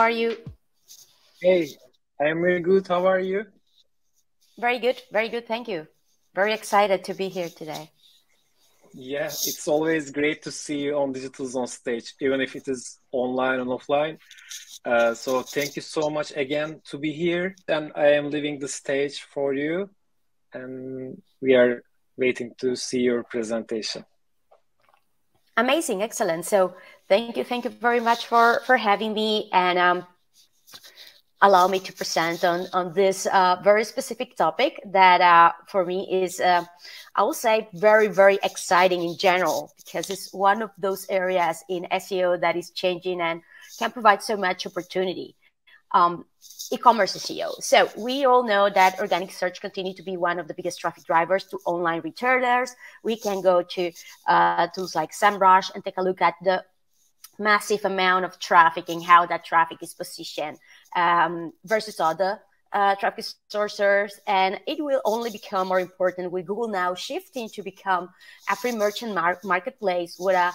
are you? Hey, I am very good. How are you? Very good. Very good. Thank you. Very excited to be here today. Yeah, it's always great to see you on Digital Zone stage, even if it is online and offline. So thank you so much again to be here. And I am leaving the stage for you, and we are waiting to see your presentation. Amazing. Excellent. So thank you. Thank you very much for having me and allow me to present on this very specific topic that for me is, I will say, very, very exciting in general, because it's one of those areas in SEO that is changing and can provide so much opportunity. E-commerce SEO. So we all know that organic search continue to be one of the biggest traffic drivers to online retailers. We can go to tools like SEMrush and take a look at the massive amount of traffic and how that traffic is positioned versus other traffic sources. And it will only become more important with Google now shifting to become a free merchant marketplace with a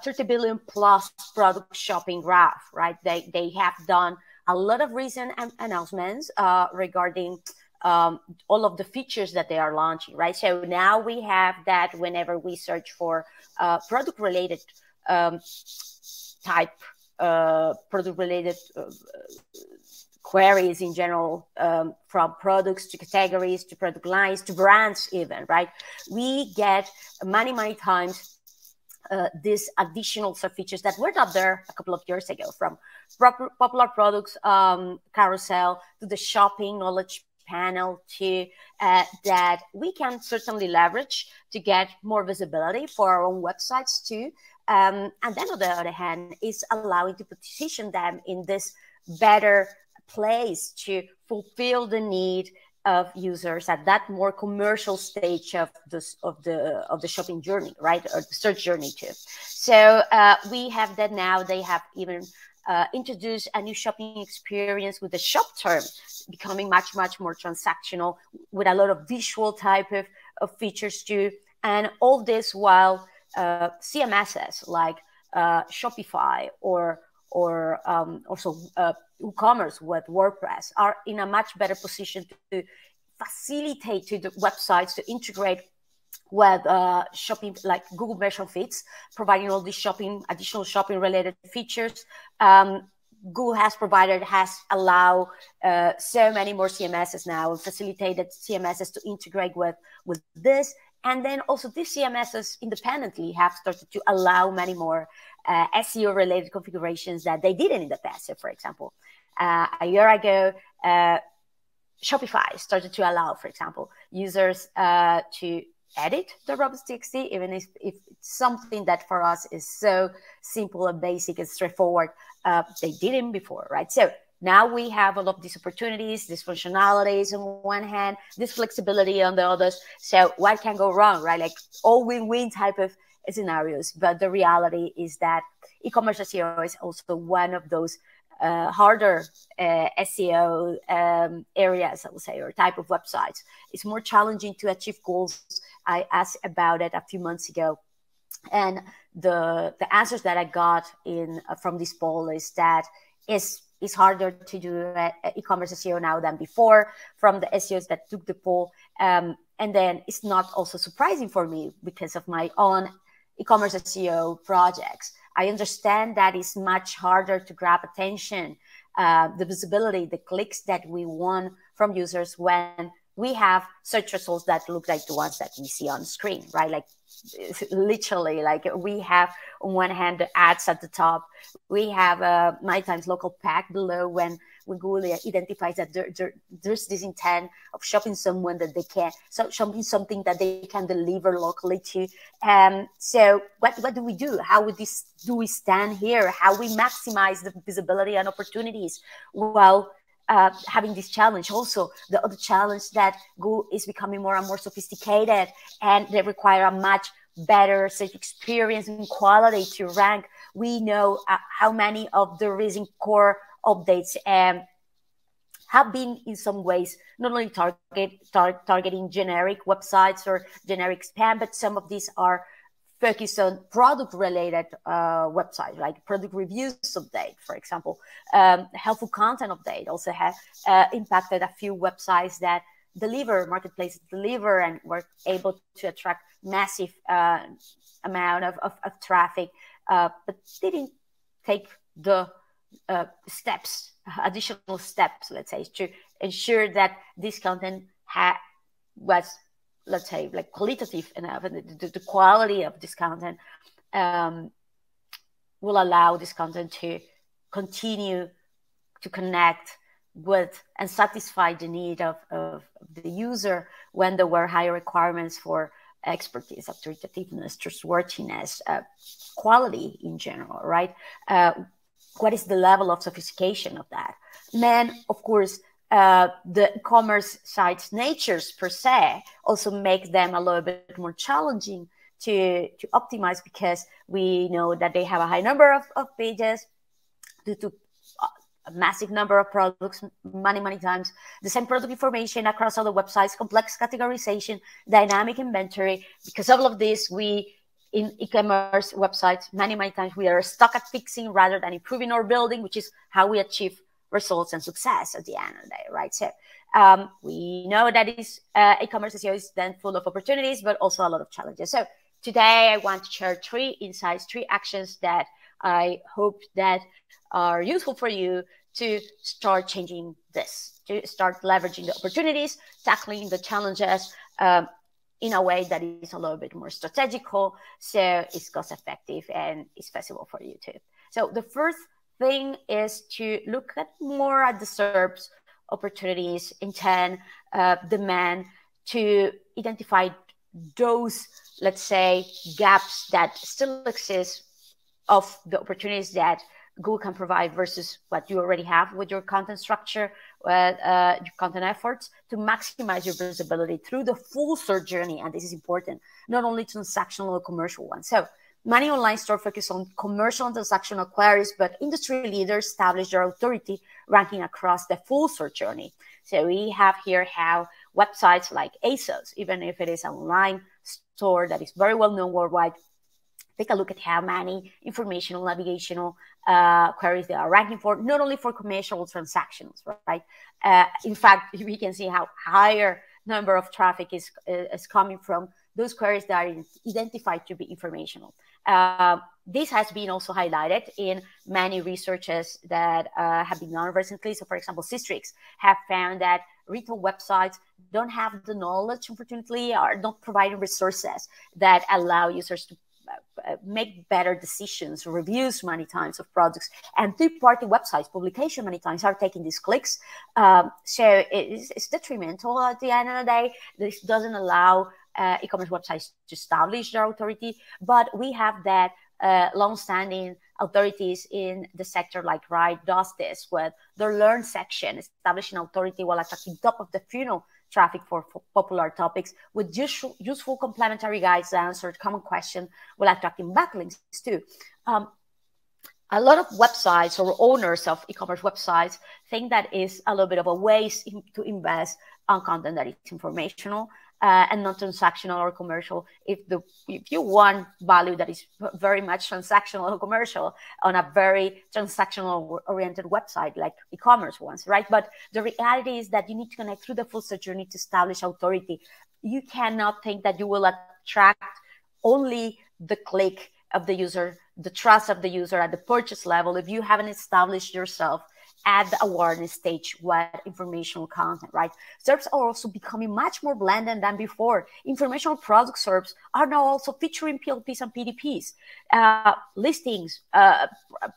30 billion plus product shopping graph, right? They have done a lot of recent announcements regarding all of the features that they are launching, right? So now we have that whenever we search for product related type product related queries in general, from products to categories to product lines to brands even, right? We get many times these additional sub features that were not there a couple of years ago, from popular products carousel to the shopping knowledge panel to that we can certainly leverage to get more visibility for our own websites too. And then on the other hand is allowing to position them in this better place to fulfill the need of users at that more commercial stage of the shopping journey, right, or the search journey too. So we have that now. They have even introduced a new shopping experience with the shop term becoming much more transactional, with a lot of visual type of features too, and all this while CMSs like Shopify or also WooCommerce with WordPress are in a much better position to facilitate to the websites to integrate with shopping, like Google Merchant Feeds, providing all these additional shopping related features. Google has allowed so many more CMSs now, and facilitated CMSs to integrate with this. And then also these CMSs independently have started to allow many more SEO related configurations that they didn't in the past. So for example, a year ago, Shopify started to allow, for example, users to edit the robots.txt, even if it's something that for us is so simple and basic and straightforward. They didn't before, right? So now we have all of these opportunities, these functionalities on one hand, this flexibility on the others. So what can go wrong, right? Like all win-win type of scenarios. But the reality is that e-commerce SEO is also one of those harder SEO areas, I would say, or type of websites. It's more challenging to achieve goals. I asked about it a few months ago, and the answers that I got from this poll is that it's harder to do e-commerce SEO now than before from the SEOs that took the poll. And then it's not also surprising for me because of my own e-commerce SEO projects. I understand that it's much harder to grab attention, the visibility, the clicks that we want from users when we have search results that look like the ones that we see on screen, right? Like literally, like we have on one hand the ads at the top, we have my times local pack below when Google identifies that there's this intent of shopping someone that they can, so shopping something that they can deliver locally to. So what do we do? How do we stand here? How we maximize the visibility and opportunities while having this challenge? Also, the other challenge that Google is becoming more and more sophisticated, and they require a much better search experience and quality to rank. We know how many of the recent core updates have been in some ways not only targeting generic websites or generic spam, but some of these are focused on product-related websites, like product reviews update, for example. Helpful content update also has impacted a few websites that marketplaces deliver, and were able to attract massive amount of traffic, but didn't take the additional steps, let's say, to ensure that this content was, let's say, like qualitative enough, and the quality of this content will allow this content to continue to connect with and satisfy the need of the user when there were higher requirements for expertise, authoritativeness, trustworthiness, quality in general, right? What is the level of sophistication of that? Then, of course, the e-commerce sites' natures per se also make them a little bit more challenging to optimize, because we know that they have a high number of pages due to a massive number of products, many times the same product information across all the websites, complex categorization, dynamic inventory. Because of all of this, in e-commerce websites, many times we are stuck at fixing rather than improving or building, which is how we achieve results and success at the end of the day, right? So we know that e-commerce SEO is then full of opportunities, but also a lot of challenges. So today I want to share 3 insights, 3 actions that I hope that are useful for you to start changing this, to start leveraging the opportunities, tackling the challenges in a way that is a little bit more strategical, so it's cost effective and it's feasible for you too. So the first thing is to look more at the SERPs, opportunities, intent, demand, to identify those, let's say, gaps that still exist of the opportunities that Google can provide versus what you already have with your content structure, your content efforts, to maximize your visibility through the full search journey. And this is important, not only transactional or commercial ones. So many online stores focus on commercial and transactional queries, but industry leaders establish their authority ranking across the full search journey. So we have here how websites like ASOS, even if it is an online store that is very well known worldwide, take a look at how many informational, navigational queries they are ranking for, not only for commercial transactions, right? In fact, we can see how higher number of traffic is coming from those queries that are identified to be informational. This has been also highlighted in many researches that have been done recently. So, for example, Systrix have found that retail websites don't have the knowledge, unfortunately, or not providing resources that allow users to make better decisions, reviews many times of products, and third-party websites, publication many times are taking these clicks. So it's detrimental at the end of the day. This doesn't allow e-commerce websites to establish their authority, but we have that long-standing authorities in the sector like Right does this with their Learn section, establishing authority while attracting top of the funnel traffic for popular topics with useful complementary guides that answer common questions while attracting backlinks too. A lot of websites or owners of e-commerce websites think that is a little bit of a waste to invest on content that is informational and not transactional or commercial. If you want value that is very much transactional or commercial on a very transactional oriented website like e-commerce ones, right? But the reality is that you need to connect through the full search journey to establish authority. You cannot think that you will attract only the click of the user, the trust of the user at the purchase level if you haven't established yourself at the awareness stage with informational content, right? SERPs are also becoming much more blended than before. Informational product SERPs are now also featuring PLPs and PDPs, listings,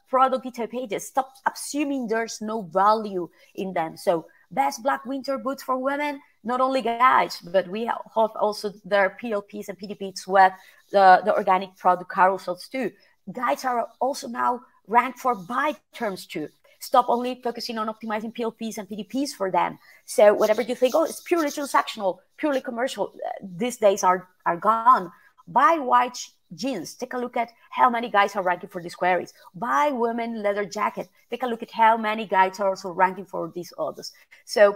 product detail pages. Stop assuming there's no value in them. So best black winter boots for women, not only guys, but we have also their PLPs and PDPs with the organic product carousels too. Guides are also now ranked for buy terms too. Stop only focusing on optimizing PLPs and PDPs for them. So whatever you think, oh, it's purely transactional, purely commercial, these days are gone. Buy white jeans. Take a look at how many guys are ranking for these queries. Buy women leather jacket. Take a look at how many guys are also ranking for these others. So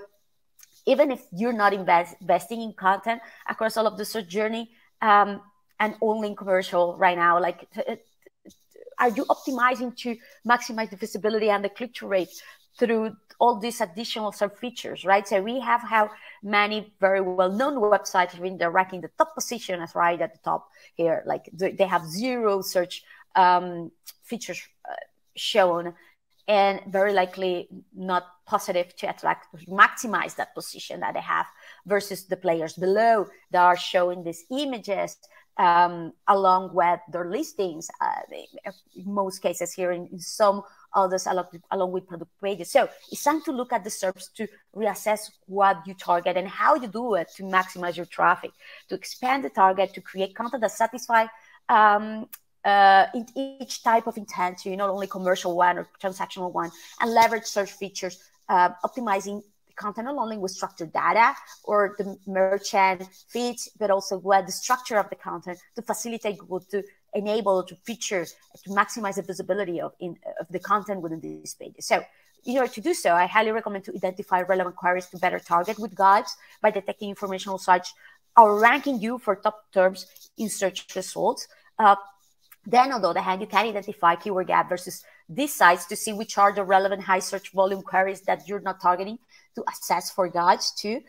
even if you're not investing in content across all of the search journey, and only in commercial right now? Like, are you optimizing to maximize the visibility and the click-through rate through all these additional sub features, right? So we have how many very well-known websites, when they're ranking the top position as right at the top here, like they have 0 search features shown, and very likely not positive to attract, maximize that position that they have, versus the players below that are showing these images along with their listings, in most cases here, in some others along with product pages. So it's time to look at the SERPs to reassess what you target and how you do it to maximize your traffic, to expand the target, to create content that satisfy in each type of intent, so not only commercial one or transactional one, and leverage search features, optimizing content not only with structured data or the merchant feeds, but also with the structure of the content to facilitate Google to enable, to feature, to maximize the visibility of the content within these pages. So in order to do so, I highly recommend to identify relevant queries to better target with guides by detecting informational sites or ranking you for top terms in search results. Then, on the other hand, you can identify keyword gap versus these sites to see which are the relevant high search volume queries that you're not targeting, to assess for guides too.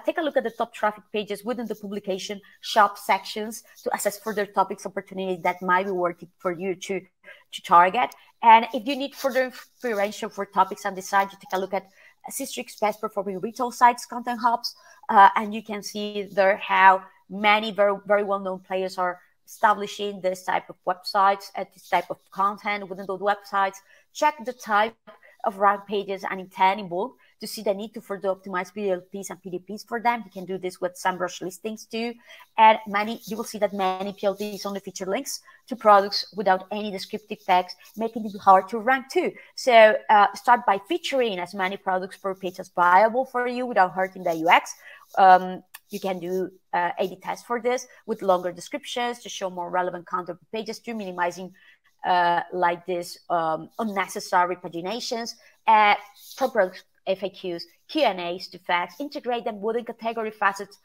Take a look at the top traffic pages within the publication shop sections to assess further topics opportunities that might be worth it for you to target. And if you need further inspiration for topics and decide to take a look at Sistrix's best performing retail sites, content hubs, and you can see there how many very, very well-known players are establishing this type of websites and this type of content within those websites. Check the type of rank pages and intent in bulk to see the need to further optimize PLPs and PDPs for them. You can do this with SEMrush listings too. And you will see that many PLPs only feature links to products without any descriptive text, making it hard to rank too. So start by featuring as many products per page as viable for you without hurting the UX. You can do A/B tests for this with longer descriptions to show more relevant content pages, to minimizing like this unnecessary paginations, for product FAQs, Q&As to facts, integrate them within category facets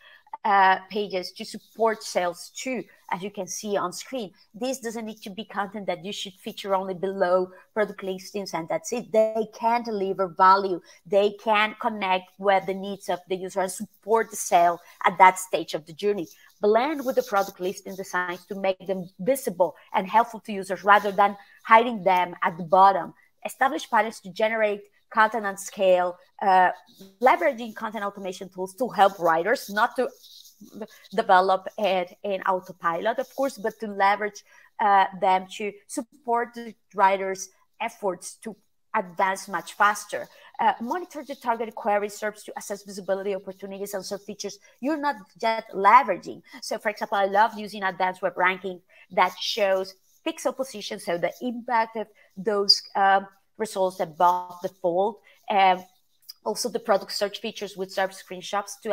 pages to support sales too, as you can see on screen. This doesn't need to be content that you should feature only below product listings and that's it. They can deliver value. They can connect with the needs of the user and support the sale at that stage of the journey. Blend with the product listing designs to make them visible and helpful to users rather than hiding them at the bottom. Establish patterns to generate content and scale, leveraging content automation tools to help writers, not to develop it in autopilot, of course, but to leverage them to support the writers' efforts to advance much faster. Monitor the targeted query SERPs to assess visibility opportunities and SERP features you're not yet leveraging. So, for example, I love using advanced web ranking that shows pixel position, so the impact of those results above the fold. Also, the product search features with SERP screenshots to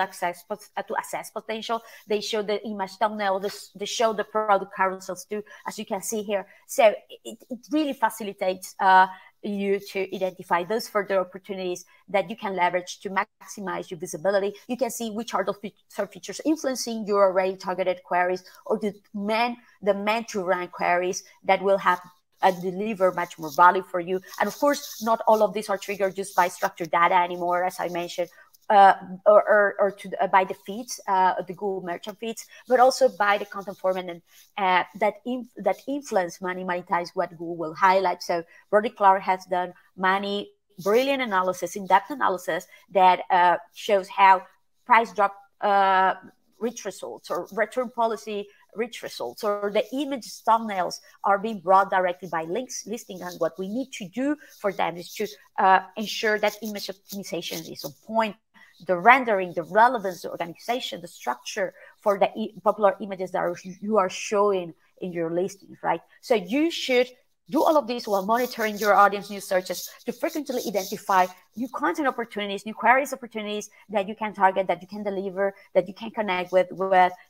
assess potential. They show the image thumbnail, they show the product carousels too, as you can see here. So it really facilitates you to identify those further opportunities that you can leverage to maximize your visibility. You can see which are the SERP features influencing your already targeted queries, or the meant to rank queries that will have deliver much more value for you. And of course, not all of these are triggered just by structured data anymore, as I mentioned, or by the feeds, the Google merchant feeds, but also by the content format and that influence monetize what Google will highlight. So Brody Clark has done many brilliant analysis, in-depth analysis that shows how price drop rich results, or return policy rich results, or the image thumbnails are being brought directly by links listing. And what we need to do for them is to ensure that image optimization is on point, the rendering, the relevance, the organization, the structure for the popular images that you are showing in your listings, right? So you should do all of this while monitoring your audience new searches to frequently identify new content opportunities, new queries opportunities that you can target, that you can deliver, that you can connect with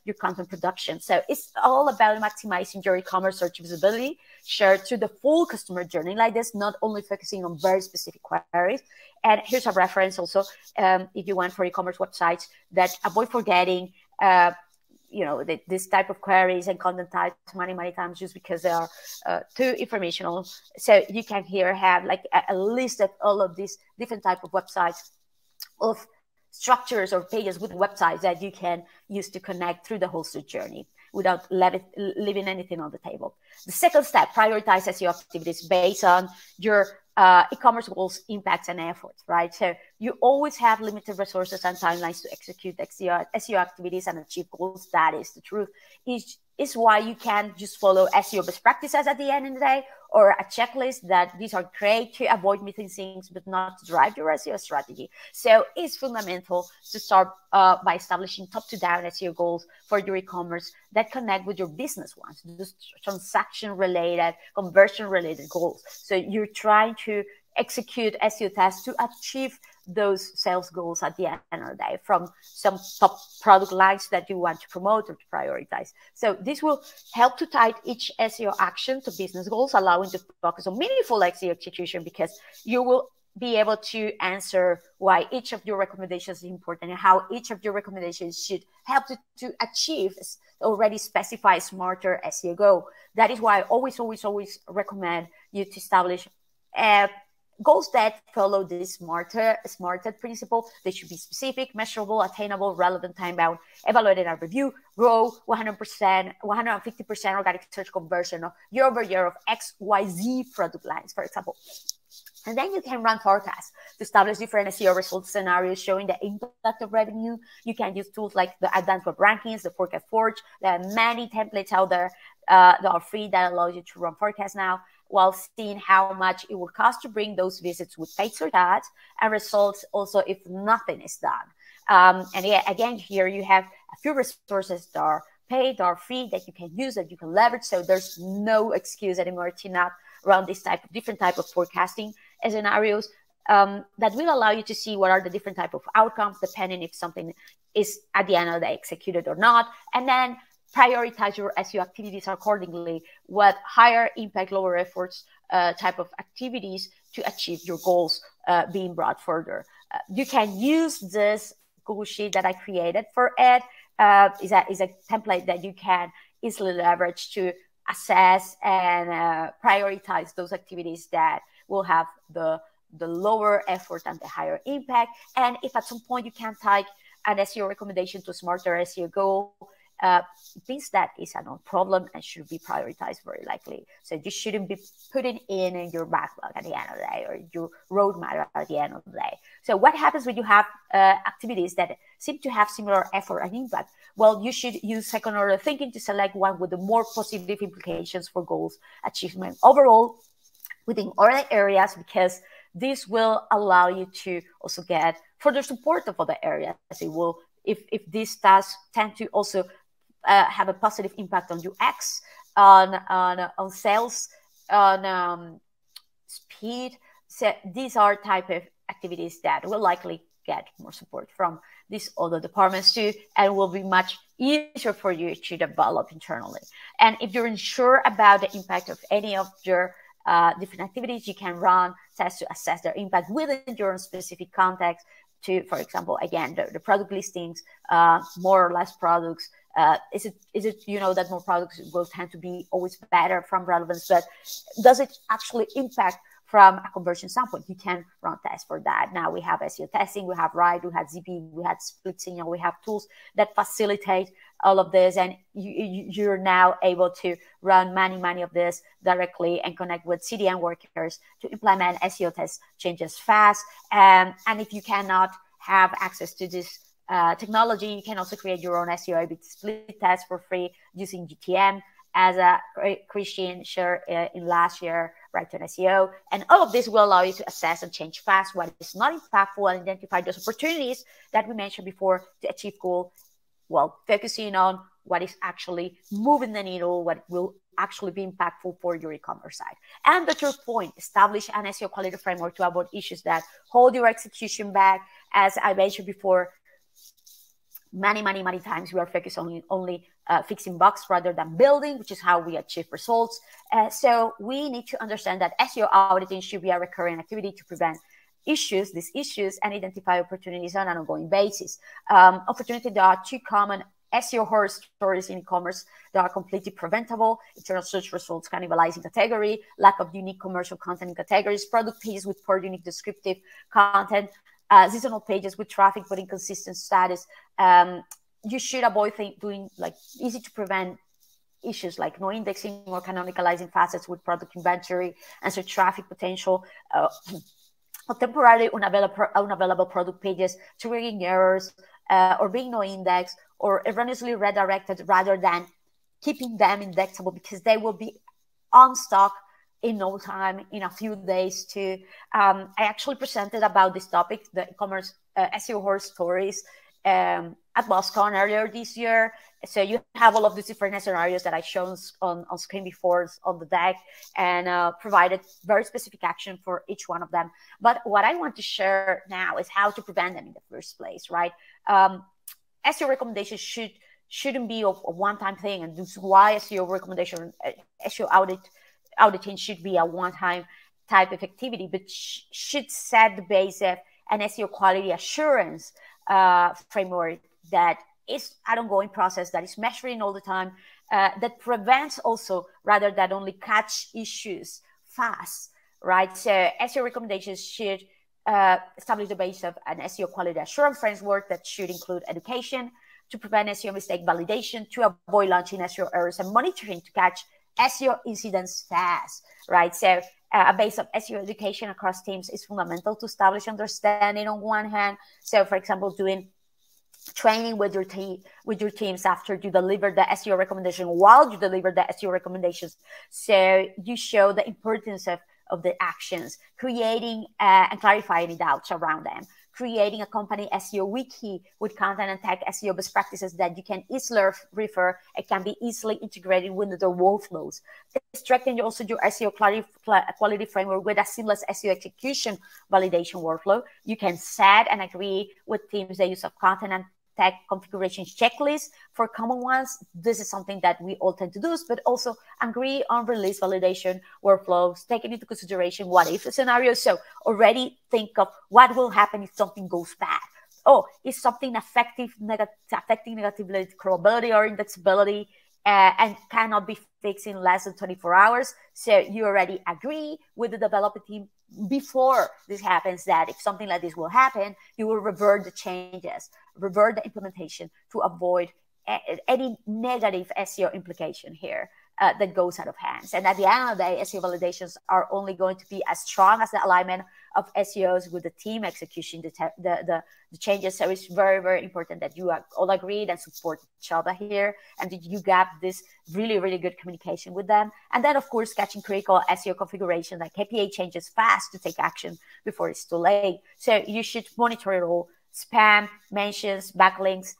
your content production. So it's all about maximizing your e-commerce search visibility shared to the full customer journey like this, not only focusing on very specific queries. And here's a reference also, if you want, for e-commerce websites that avoid forgetting this type of queries and content types many times just because they are too informational. So you can here have like a list of all of these different type of websites, of structures or pages within websites that you can use to connect through the whole search journey without leaving anything on the table. The second step, prioritize SEO activities based on your e-commerce goals, impacts, and efforts, right? So you always have limited resources and timelines to execute SEO activities and achieve goals. That is the truth. Is why you can't just follow SEO best practices at the end of the day, or a checklist that these are great to avoid missing things, but not to drive your SEO strategy. So it's fundamental to start by establishing top to down SEO goals for your e-commerce that connect with your business ones, those transaction related, conversion related goals. So you're trying to execute SEO tests to achieve those sales goals at the end of the day from some top product lines that you want to promote or to prioritize. So this will help to tie each SEO action to business goals, allowing to focus on meaningful SEO execution, because you will be able to answer why each of your recommendations is important and how each of your recommendations should help to achieve already specified smarter SEO goal. That is why I always recommend you to establish goals that follow this smarter principle. They should be specific, measurable, attainable, relevant, time-bound, evaluated and review, grow 100%, 150% organic search conversion year-over-year of XYZ product lines, for example. And then you can run forecasts to establish different SEO result scenarios showing the impact of revenue. You can use tools like the Advanced Web Rankings, the Forecast Forge. There are many templates out there that are free that allow you to run forecasts now, while seeing how much it will cost to bring those visits with paid search ads and results also if nothing is done. And yeah, again, here you have a few resources that are paid or free that you can use, that you can leverage. So there's no excuse anymore to not run this different type of forecasting scenarios that will allow you to see what are the different type of outcomes depending if something is at the end of the day executed or not. And then prioritize your SEO activities accordingly with higher impact, lower efforts type of activities to achieve your goals being brought further. You can use this Google Sheet that I created for it. Is a template that you can easily leverage to assess and prioritize those activities that will have the lower effort and the higher impact. And if at some point you can tie an SEO recommendation to a smarter SEO goal, means that is a known problem and should be prioritized very likely. So you shouldn't be putting in your backlog at the end of the day, or your roadmap at the end of the day. So what happens when you have activities that seem to have similar effort and impact? Well, you should use second order thinking to select one with the more positive implications for goals achievement overall within other areas, because this will allow you to also get further support of other areas. It will, if these tasks tend to also have a positive impact on UX, on sales, on speed. So these are type of activities that will likely get more support from these other departments too, and will be much easier for you to develop internally. And if you're unsure about the impact of any of your different activities, you can run tests to assess their impact within your own specific context. To, for example, again, the product listings, more or less products. Is it that more products will tend to be always better from relevance, but does it actually impact from a conversion standpoint? You can run tests for that. Now we have SEO testing, we have Ride, we have ZP, we have Split Signal, we have tools that facilitate all of this, and you're now able to run many of this directly and connect with CDN workers to implement SEO test changes fast. And if you cannot have access to this technology, you can also create your own SEO A/B split test for free using GTM, as Christian shared in last year, Right to SEO. And all of this will allow you to assess and change fast what is not impactful and identify those opportunities that we mentioned before to achieve goal, while focusing on what is actually moving the needle, what will actually be impactful for your e-commerce site. And the third point, establish an SEO quality framework to avoid issues that hold your execution back. As I mentioned before, many times we are focused only fixing bugs rather than building, which is how we achieve results. So we need to understand that SEO auditing should be a recurring activity to prevent these issues, and identify opportunities on an ongoing basis. Opportunities that are too common SEO horror stories in e-commerce that are completely preventable, internal search results cannibalizing category, lack of unique commercial content in categories, product pages with poor unique descriptive content, seasonal pages with traffic but inconsistent status. You should avoid doing like easy to prevent issues like no indexing or canonicalizing facets with product inventory and search traffic potential, or temporarily unavailable product pages, triggering errors, or being no index, or erroneously redirected rather than keeping them indexable, because they will be on stock in no time, in a few days too. I actually presented about this topic, the e-commerce SEO horror stories, at BossCon earlier this year. So you have all of these different scenarios that I shown on screen before on the deck, and provided very specific action for each one of them. But what I want to share now is how to prevent them in the first place, right? SEO recommendations shouldn't be a one-time thing, and this is why SEO recommendation, SEO auditing should be a one-time type of activity, but should set the base of an SEO quality assurance framework that is an ongoing process, that is measuring all the time, that prevents also rather than only catch issues fast, right? So SEO recommendations should establish the base of an SEO quality assurance framework that should include education to prevent SEO mistake validation, to avoid launching SEO errors, and monitoring to catch SEO incidents fast, right? So a base of SEO education across teams is fundamental to establish understanding on one hand. So, for example, doing training with your teams after you deliver the SEO recommendation, while you deliver the SEO recommendations, so you show the importance of the actions, creating and clarifying any doubts around them, creating a company SEO wiki with content and tech SEO best practices that you can easily refer and can be easily integrated with the workflows. Strengthen also your SEO quality framework with a seamless SEO execution validation workflow. You can set and agree with teams the use of content and tech configuration checklists for common ones. This is something that we all tend to do, but also agree on release validation workflows, taking into consideration what if scenarios. So already think of what will happen if something goes bad. Oh, is something affecting negatively crawlability or indexability, and cannot be fixed in less than 24 hours. So you already agree with the development team before this happens that if something like this will happen, you will revert the changes, revert the implementation to avoid any negative SEO implication here that goes out of hands. And at the end of the day, SEO validations are only going to be as strong as the alignment of SEOs with the team execution, the changes. So it's very, very important that you all agreed and support each other here, and that you get this really, really good communication with them. And then, of course, catching critical SEO configuration like KPI changes fast to take action before it's too late. So you should monitor it all: spam, mentions, backlinks,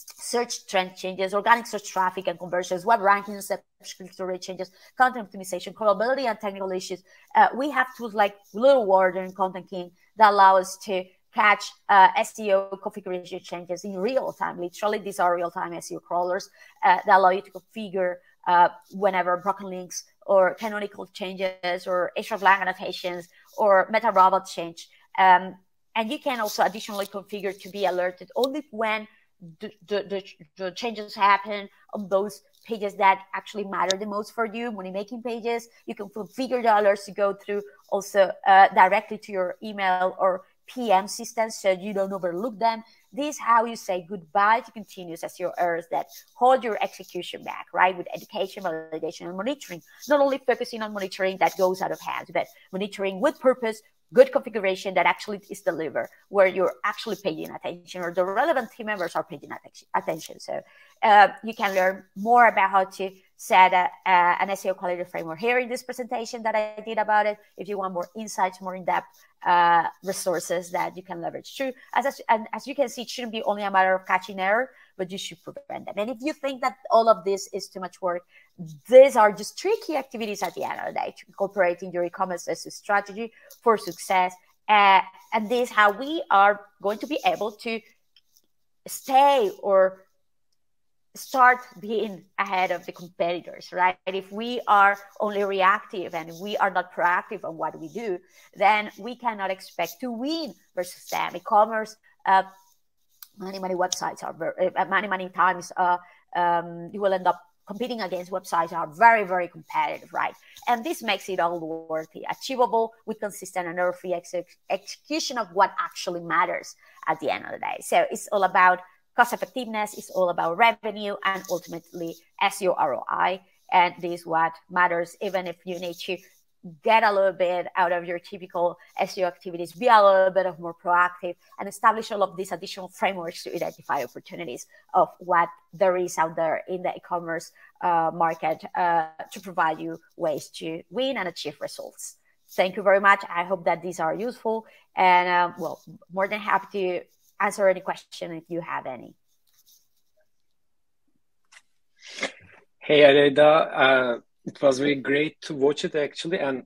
search trend changes, organic search traffic and conversions, web rankings, click-through rate changes, content optimization, crawlability, and technical issues. We have tools like Little Warder and Content King that allow us to catch SEO configuration changes in real time. Literally, these are real-time SEO crawlers that allow you to configure whenever broken links or canonical changes or hreflang annotations or meta robot change. And you can also additionally configure to be alerted only when the changes happen on those pages that actually matter the most for you. When you're making pages, you can configure the alerts to go through also directly to your email or PM systems, so you don't overlook them. This is how you say goodbye to continuous SEO errors that hold your execution back, right? With education, validation, and monitoring. Not only focusing on monitoring that goes out of hand, but monitoring with purpose, good configuration that actually is delivered, where you're actually paying attention, or the relevant team members are paying attention. So you can learn more about how to set an SEO quality framework here in this presentation that I did about it. If you want more insights, more in-depth resources that you can leverage through. As you can see, it shouldn't be only a matter of catching error, but you should prevent them. And if you think that all of this is too much work, these are just 3 key activities at the end of the day to incorporate in your e-commerce SEO strategy for success. And this is how we are going to be able to stay or start being ahead of the competitors, right? If we are only reactive and we are not proactive on what we do, then we cannot expect to win versus them. E-commerce many websites are very, many times you will end up competing against websites that are very, very competitive, right? And this makes it all worthy, achievable with consistent and error-free execution of what actually matters at the end of the day. So it's all about cost effectiveness, it's all about revenue, and ultimately SEO ROI. And this is what matters, even if you need to get a little bit out of your typical SEO activities, be a little bit of more proactive, and establish all of these additional frameworks to identify opportunities of what there is out there in the e-commerce market to provide you ways to win and achieve results. Thank you very much. I hope that these are useful, and well, more than happy to answer any question if you have any. Hey, Aleida. It was very great to watch it actually, and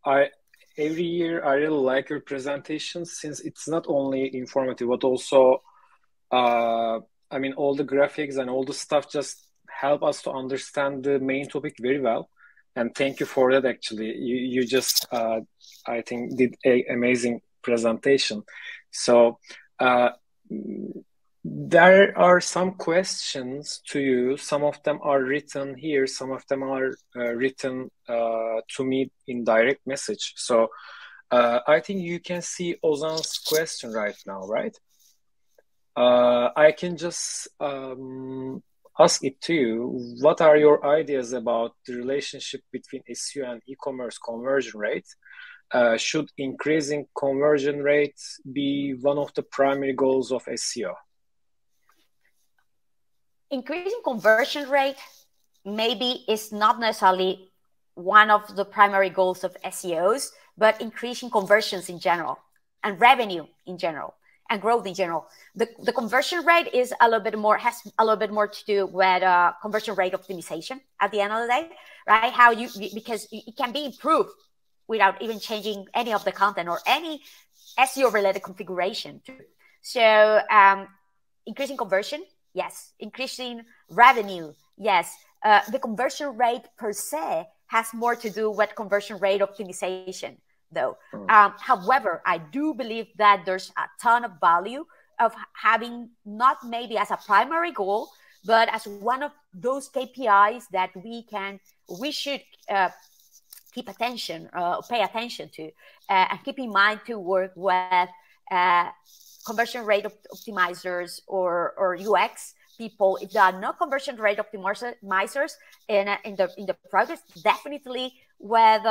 every year I really like your presentations since it's not only informative but also I mean all the graphics and all the stuff just help us to understand the main topic very well. And thank you for that actually. You just I think did an amazing presentation. So there are some questions to you. Some of them are written here. Some of them are written to me in direct message. So I think you can see Ozan's question right now, right? I can just ask it to you. What are your ideas about the relationship between SEO and e-commerce conversion rate? Should increasing conversion rate be one of the primary goals of SEO? Increasing conversion rate maybe is not necessarily one of the primary goals of SEOs, but increasing conversions in general and revenue in general and growth in general. The conversion rate is a little bit more, has a little bit more to do with conversion rate optimization at the end of the day, right? How you, because it can be improved without even changing any of the content or any SEO related configuration. So increasing conversion, yes. Increasing revenue, yes. The conversion rate per se has more to do with conversion rate optimization, though. However, I do believe that there's a ton of value of having not maybe as a primary goal, but as one of those KPIs that we should keep attention, pay attention to, and keep in mind to work with conversion rate optimizers or UX people. If there are no conversion rate optimizers in the progress, definitely with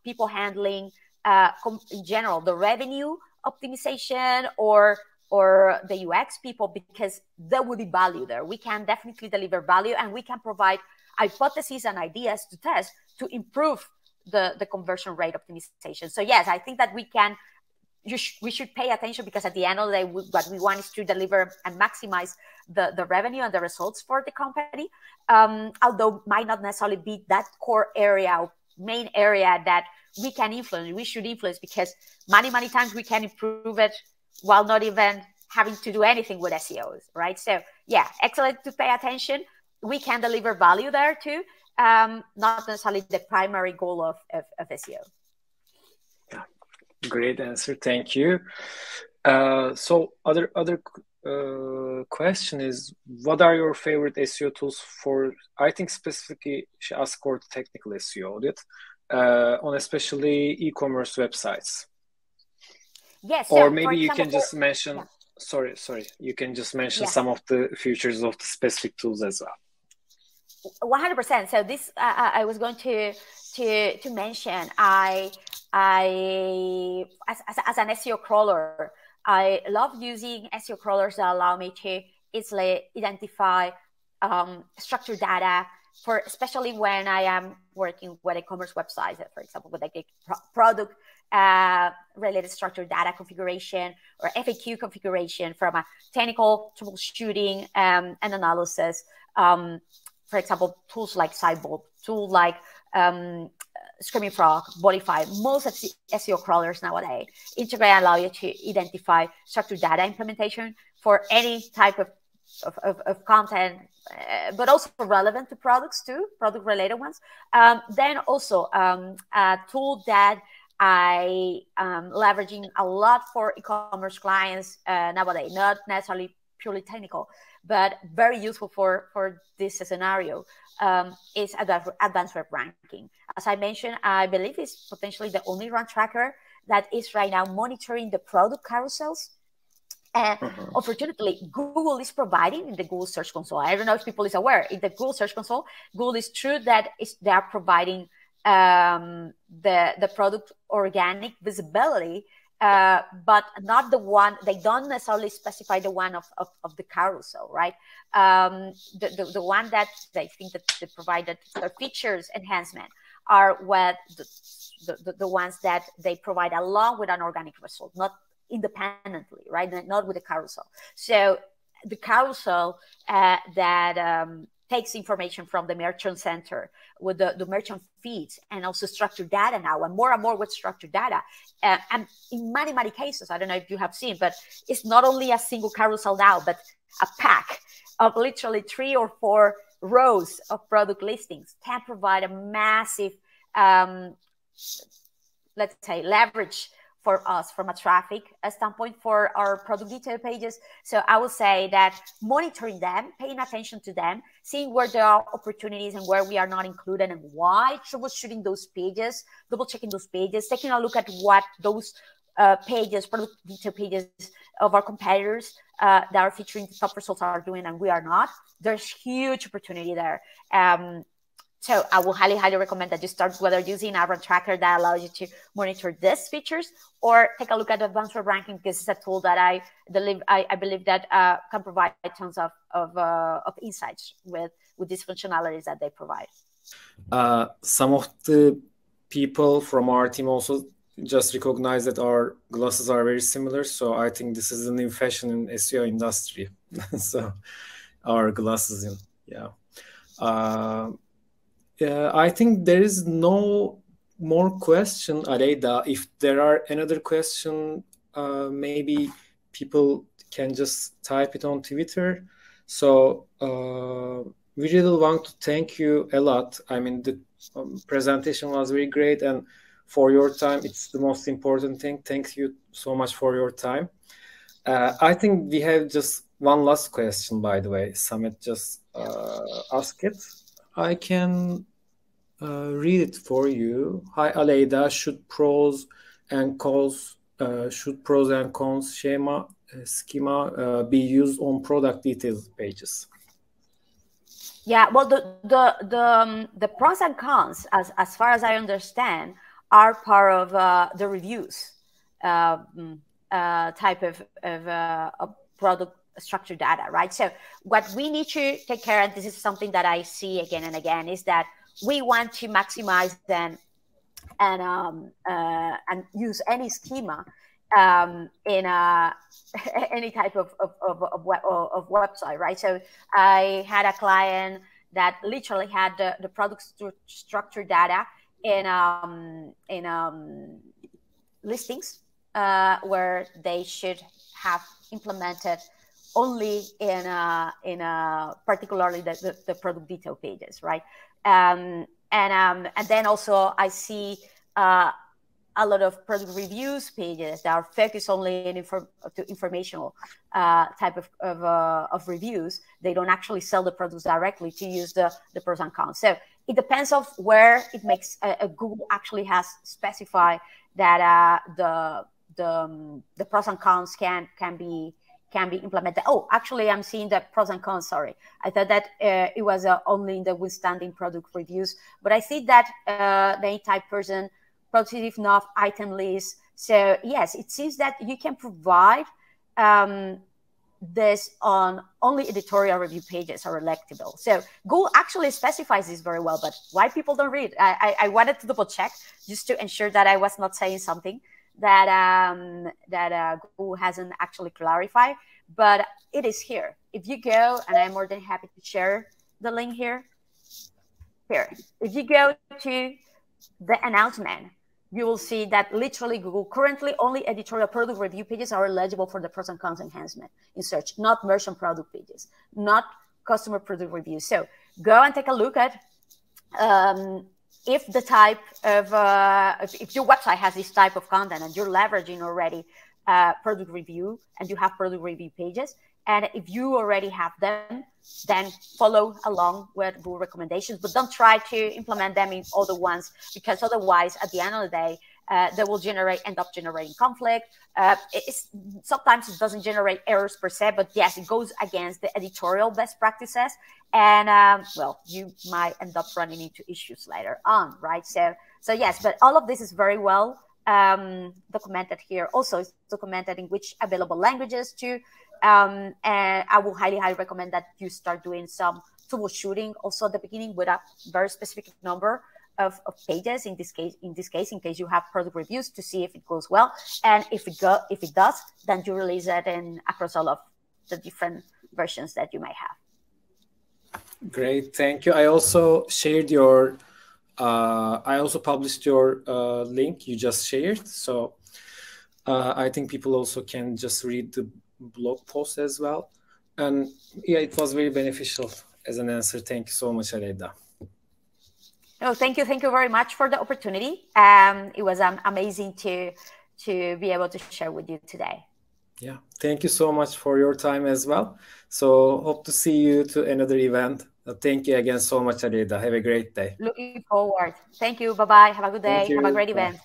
people handling in general the revenue optimization or the UX people, because there will be value there. We can definitely deliver value, and we can provide hypotheses and ideas to test to improve the conversion rate optimization. So yes, I think that we should pay attention, because at the end of the day, what we want is to deliver and maximize the revenue and the results for the company. Although might not necessarily be that core area or main area that we can influence, we should influence, because many times we can improve it while not even having to do anything with SEOs, right? So yeah, excellent to pay attention. We can deliver value there too. Not necessarily the primary goal of SEO. Yeah, great answer. Thank you. So other question is, what are your favorite SEO tools for, I think specifically she asked for technical SEO audit, on especially e-commerce websites? Yes. Or maybe you can just mention, yeah. sorry, you can just mention some of the features of the specific tools as well. 100%. So this, I was going to mention, as an SEO crawler, I love using SEO crawlers that allow me to easily identify structured data, for especially when I am working with e-commerce websites, for example, with like a product related structured data configuration or FAQ configuration from a technical troubleshooting and analysis. For example, tools like Sitebolt, tools like Screaming Frog, Bodify, most of the SEO crawlers nowadays integrate and allow you to identify structured data implementation for any type of content, but also relevant to products too, product related ones. Then also a tool that I am leveraging a lot for e-commerce clients nowadays, not necessarily purely technical, but very useful for this scenario, is advanced web ranking. As I mentioned, I believe it's potentially the only run tracker that is right now monitoring the product carousels. And unfortunately, Google is providing in the Google Search Console. I don't know if people is aware. In the Google Search Console, Google is true that they are providing the product organic visibility, but not the one. They don't necessarily specify the one of the carousel, right? The one that they think that they provided the features enhancement are what the ones that they provide along with an organic result, not independently, right? Not with the carousel. So the carousel that takes information from the merchant center with the merchant feeds, and also structured data now, and more with structured data. And in many, many cases, I don't know if you have seen, but it's not only a single carousel now, but a pack of literally 3 or 4 rows of product listings can provide a massive, let's say, leverage for us from a traffic standpoint for our product detail pages. So I will say that monitoring them, paying attention to them, seeing where there are opportunities and where we are not included and why, troubleshooting those pages, double checking those pages, taking a look at what those pages, product detail pages of our competitors that are featuring the top results are doing and we are not. There's huge opportunity there. So I will highly, highly recommend that you start whether using a run tracker that allows you to monitor these features, or take a look at advanced web ranking, because it's a tool that I believe that can provide tons of insights with these functionalities that they provide. Some of the people from our team also just recognize that our glasses are very similar. So I think this is a new fashion in SEO industry. So our glasses, I think there is no more question, Aleida. If there are another question, maybe people can just type it on Twitter. So we really want to thank you a lot. I mean, the presentation was very great, and for your time, it's the most important thing. Thank you so much for your time. I think we have just one last question, by the way. Samet just asked it. I can read it for you. Hi, Aleida. Should pros and cons schema be used on product details pages? Yeah, well, the pros and cons, as far as I understand, are part of the reviews type of product structured data, right? So what we need to take care of, this is something that I see again and again, is that we want to maximize them and use any schema in any type of website, right? So I had a client that literally had the product structured data in listings where they should have implemented only in particularly the product detail pages, right? And then also I see a lot of product reviews pages that are focused only in informational type of reviews. They don't actually sell the products directly to use the pros and cons. So it depends of where it makes Google actually has specified that the pros and cons can be implemented. Oh, actually, I'm seeing the pros and cons. Sorry, I thought that it was only in the withstanding product reviews, but I see that the A-type person, positive enough item list. So yes, it seems that you can provide this on only editorial review pages are electable. So Google actually specifies this very well, but why people don't read? I wanted to double check just to ensure that I was not saying something that Google hasn't actually clarified, but it is here. If you go, and I'm more than happy to share the link here. If you go to the announcement, you will see that literally Google currently only editorial product review pages are eligible for the pros and cons enhancement in search, not merchant product pages, not customer product reviews. So go and take a look at if the type of if your website has this type of content and you're leveraging already product review and you have product review pages, And if you already have them, then follow along with Google recommendations, but don't try to implement them in other ones, because otherwise, at the end of the day, they will end up generating conflict. Sometimes it doesn't generate errors per se, but yes, it goes against the editorial best practices. And well, you might end up running into issues later on, right? So yes, but all of this is very well documented here. Also, it's documented in which available languages to. And I will highly recommend that you start doing some troubleshooting also at the beginning with a very specific number of pages in this case, in case you have product reviews, to see if it goes well. And if it does, then you release it across all of the different versions that you may have. Great, thank you. I also shared your, I also published your link you just shared. So I think people also can just read the blog post as well. And yeah, it was very beneficial as an answer. Thank you so much, Aleida. No, thank you very much for the opportunity. It was amazing to be able to share with you today. Yeah, thank you so much for your time as well. So hope to see you to another event. Thank you again so much, Aleida. Have a great day. Looking forward. Thank you. Bye-bye. Have a good day. Have a great event.